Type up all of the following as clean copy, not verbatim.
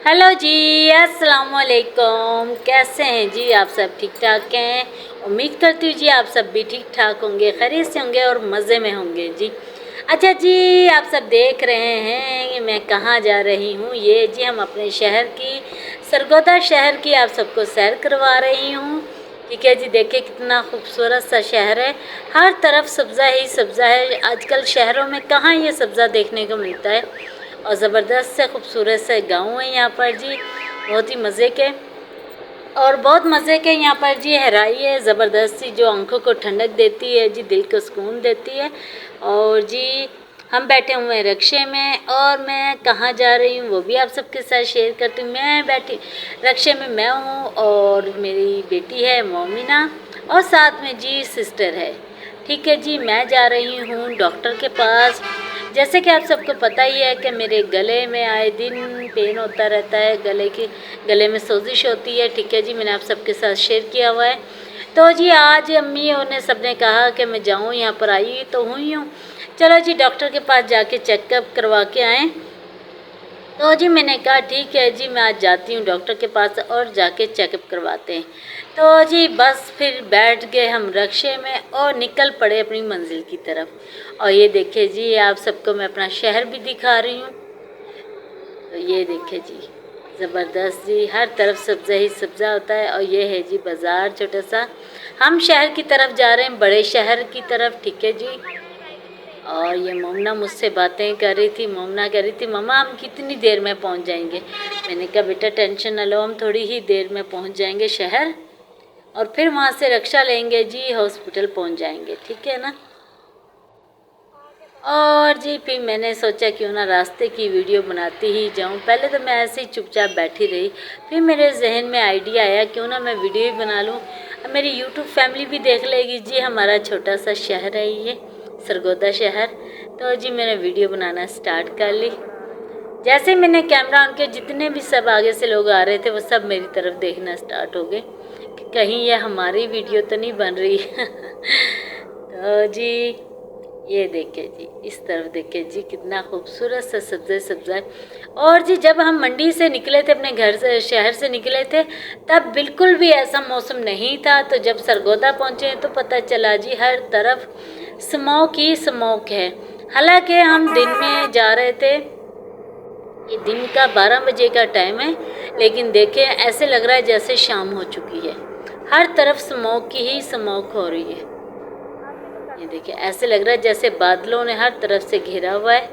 Hello जी, अस्सलाम वालेकुम। कैसे हैं जी आप सब? ठीक ठाक हैं? उम्मीद करती हूँ जी आप सब भी ठीक ठाक होंगे, खैरियत से होंगे और मज़े में होंगे जी। अच्छा जी, आप सब देख रहे हैं मैं कहाँ जा रही हूँ। ये जी हम अपने शहर की, सरगोदा शहर की आप सबको सैर करवा रही हूँ। ठीक है जी, देखिए कितना खूबसूरत सा शहर है। हर तरफ सब्ज़ा ही सब्ज़ा है। आजकल शहरों में कहाँ ये सब्ज़ा देखने को मिलता है। और ज़बरदस्त से खूबसूरत से गाँव है यहाँ पर जी, बहुत ही मज़े के। और बहुत मज़े के यहाँ पर जी हराई है ज़बरदस्त सी, जो आंखों को ठंडक देती है जी, दिल को सुकून देती है। और जी हम बैठे हुए हैं रिक्शे में, और मैं कहाँ जा रही हूँ वो भी आप सबके साथ शेयर करती हूँ। मैं बैठी रिक्शे में, मैं हूँ और मेरी बेटी है मोमिना, और साथ में जी सिस्टर है। ठीक है जी, मैं जा रही हूँ डॉक्टर के पास। जैसे कि आप सबको पता ही है कि मेरे गले में आए दिन पेन होता रहता है, गले में सोजिश होती है। ठीक है जी, मैंने आप सबके साथ शेयर किया हुआ है। तो जी आज अम्मी और ने सब ने कहा कि मैं जाऊँ, यहाँ पर आई तो हुई हूँ, चलो जी डॉक्टर के पास जाके चेकअप करवा के आएँ। तो जी मैंने कहा ठीक है जी, मैं आज जाती हूँ डॉक्टर के पास और जाके चेकअप करवाते हैं। तो जी बस फिर बैठ गए हम रिक्शे में और निकल पड़े अपनी मंजिल की तरफ। और ये देखिए जी, आप सबको मैं अपना शहर भी दिखा रही हूँ। तो ये देखिए जी, ज़बरदस्त जी, हर तरफ सब्ज़ा ही सब्ज़ा होता है। और ये है जी बाज़ार छोटा सा। हम शहर की तरफ जा रहे हैं, बड़े शहर की तरफ। ठीक है जी। और ये मोमना मुझसे बातें कर रही थी। मोमना कह रही थी मम्मा हम कितनी देर में पहुंच जाएंगे। मैंने कहा बेटा टेंशन न लो, हम थोड़ी ही देर में पहुंच जाएंगे शहर, और फिर वहाँ से रिक्शा लेंगे जी, हॉस्पिटल पहुंच जाएंगे। ठीक है ना। और जी फिर मैंने सोचा क्यों ना रास्ते की वीडियो बनाती ही जाऊं। पहले तो मैं ऐसे ही चुपचाप बैठी रही, फिर मेरे जहन में आइडिया आया क्यों ना मैं वीडियो ही बना लूं। अब मेरी यूट्यूब फैमिली भी देख लेगी जी। हमारा छोटा सा शहर है ये सरगोदा शहर। तो जी मैंने वीडियो बनाना स्टार्ट कर ली। जैसे मैंने कैमरा ऑन किया, जितने भी सब आगे से लोग आ रहे थे वो सब मेरी तरफ देखना स्टार्ट हो गए कि कहीं ये हमारी वीडियो तो नहीं बन रही। तो जी ये देखिए जी, इस तरफ देखिए जी, कितना खूबसूरत सा सब्ज़ा सब्ज़ा है। और जी जब हम मंडी से निकले थे, अपने घर से शहर से निकले थे, तब बिल्कुल भी ऐसा मौसम नहीं था। तो जब सरगोदा पहुँचे तो पता चला जी हर तरफ स्मोक ही स्मोक है। हालांकि हम दिन में जा रहे थे, ये दिन का 12 बजे का टाइम है, लेकिन देखिए ऐसे लग रहा है जैसे शाम हो चुकी है। हर तरफ स्मोक की ही स्मोक हो रही है। ये देखिए ऐसे लग रहा है जैसे बादलों ने हर तरफ से घेरा हुआ है।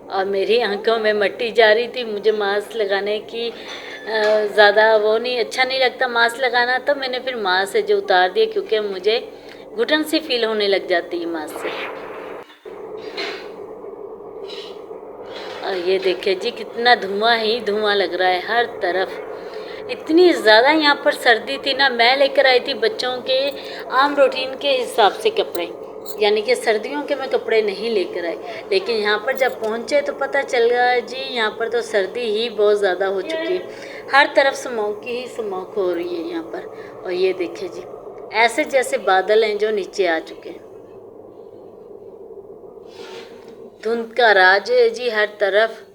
और मेरी आंखों में मट्टी जा रही थी। मुझे मास्क लगाने की ज़्यादा वो नहीं, अच्छा नहीं लगता मास्क लगाना, तो मैंने फिर मास्क से जो उतार दिया, क्योंकि मुझे घुटन सी फील होने लग जाती है मास्क से। और ये देखिए जी, कितना धुआं ही धुआं लग रहा है हर तरफ। इतनी ज़्यादा यहाँ पर सर्दी थी ना, मैं लेकर आई थी बच्चों के आम रूटीन के हिसाब से कपड़े, यानी कि सर्दियों के मैं कपड़े नहीं लेकर आई। लेकिन यहाँ पर जब पहुँचे तो पता चल गया जी, यहाँ पर तो सर्दी ही बहुत ज़्यादा हो चुकी है। हर तरफ स्मोक की ही स्मोक हो रही है यहाँ पर। और ये देखिए जी, ऐसे जैसे बादल हैं जो नीचे आ चुके हैं। धुंध का राज है जी हर तरफ।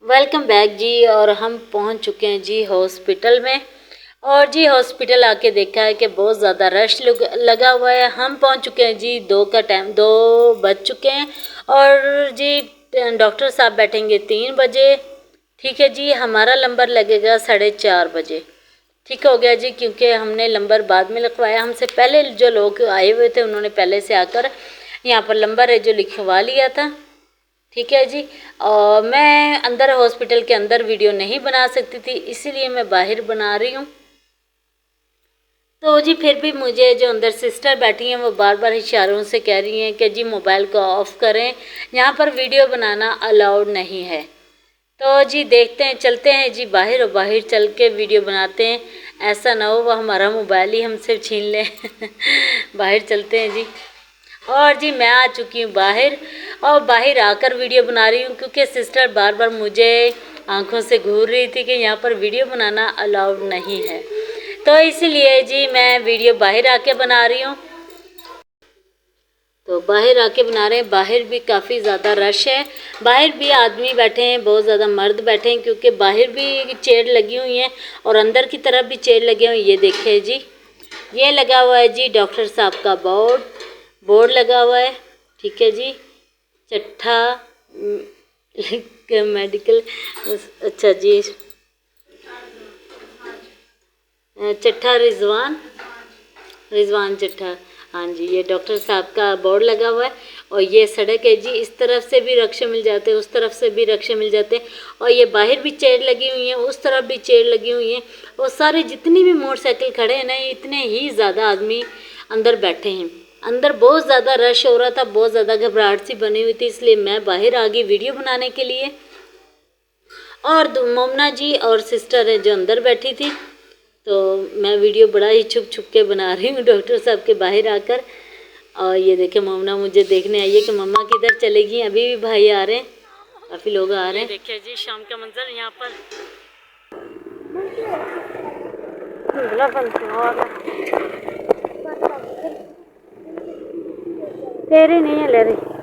वेलकम बैक जी। और हम पहुंच चुके हैं जी हॉस्पिटल में। और जी हॉस्पिटल आके देखा है कि बहुत ज़्यादा रश लगा हुआ है। हम पहुंच चुके हैं जी, 2 का टाइम, 2 बज चुके हैं। और जी डॉक्टर साहब बैठेंगे 3 बजे। ठीक है जी, हमारा नंबर लगेगा 4:30 बजे। ठीक हो गया जी, क्योंकि हमने नंबर बाद में लिखवाया। हमसे पहले जो लोग आए हुए थे उन्होंने पहले से आकर यहाँ पर नंबर है जो लिखवा लिया था। ठीक है जी। और मैं अंदर हॉस्पिटल के अंदर वीडियो नहीं बना सकती थी, इसीलिए मैं बाहर बना रही हूँ। तो जी फिर भी मुझे जो अंदर सिस्टर बैठी हैं वो बार बार इशारों से कह रही हैं कि जी मोबाइल को ऑफ़ करें, यहाँ पर वीडियो बनाना अलाउड नहीं है। तो जी देखते हैं, चलते हैं जी बाहर, और बाहर चल के वीडियो बनाते हैं। ऐसा ना हो वो हमारा मोबाइल ही हमसे छीन ले। बाहर चलते हैं जी। और जी मैं आ चुकी हूँ बाहर, और बाहर आकर वीडियो बना रही हूँ क्योंकि सिस्टर बार बार मुझे आंखों से घूर रही थी कि यहाँ पर वीडियो बनाना अलाउड नहीं है। तो इसलिए जी मैं वीडियो बाहर आके बना रही हूँ। तो बाहर आके बना रहे हैं। बाहर भी काफ़ी ज़्यादा रश है, बाहर भी आदमी बैठे हैं, बहुत ज़्यादा मर्द बैठे हैं, क्योंकि बाहर भी चेयर लगी हुई हैं और अंदर की तरफ भी चेयर लगे हुए हैं। ये देखिए जी, ये लगा हुआ है जी डॉक्टर साहब का बोर्ड लगा हुआ है। ठीक है जी, चट्ठा मेडिकल, अच्छा जी, चट्ठा रिजवान चट्ठा, हाँ जी, ये डॉक्टर साहब का बोर्ड लगा हुआ है। और ये सड़क है जी, इस तरफ से भी रिक्शे मिल जाते हैं, उस तरफ से भी रिक्शे मिल जाते हैं। और ये बाहर भी चेयर लगी हुई हैं, उस तरफ भी चेयर लगी हुई हैं। और सारे जितनी भी मोटरसाइकिल खड़े हैं ना, इतने ही ज़्यादा आदमी अंदर बैठे हैं। अंदर बहुत ज़्यादा रश हो रहा था, बहुत ज़्यादा घबराहट सी बनी हुई थी, इसलिए मैं बाहर आ गई वीडियो बनाने के लिए। और मोमना जी और सिस्टर है जो अंदर बैठी थी। तो मैं वीडियो बड़ा ही छुप छुप के बना रही हूँ डॉक्टर साहब के बाहर आकर। और ये देखे मोमना मुझे देखने आई है कि मम्मा किधर चलेगी। अभी भी भाई आ रहे हैं, काफ़ी लोग आ रहे हैं। देखिए जी शाम का मंजर यहाँ पर। तेरे नहीं है ले रही।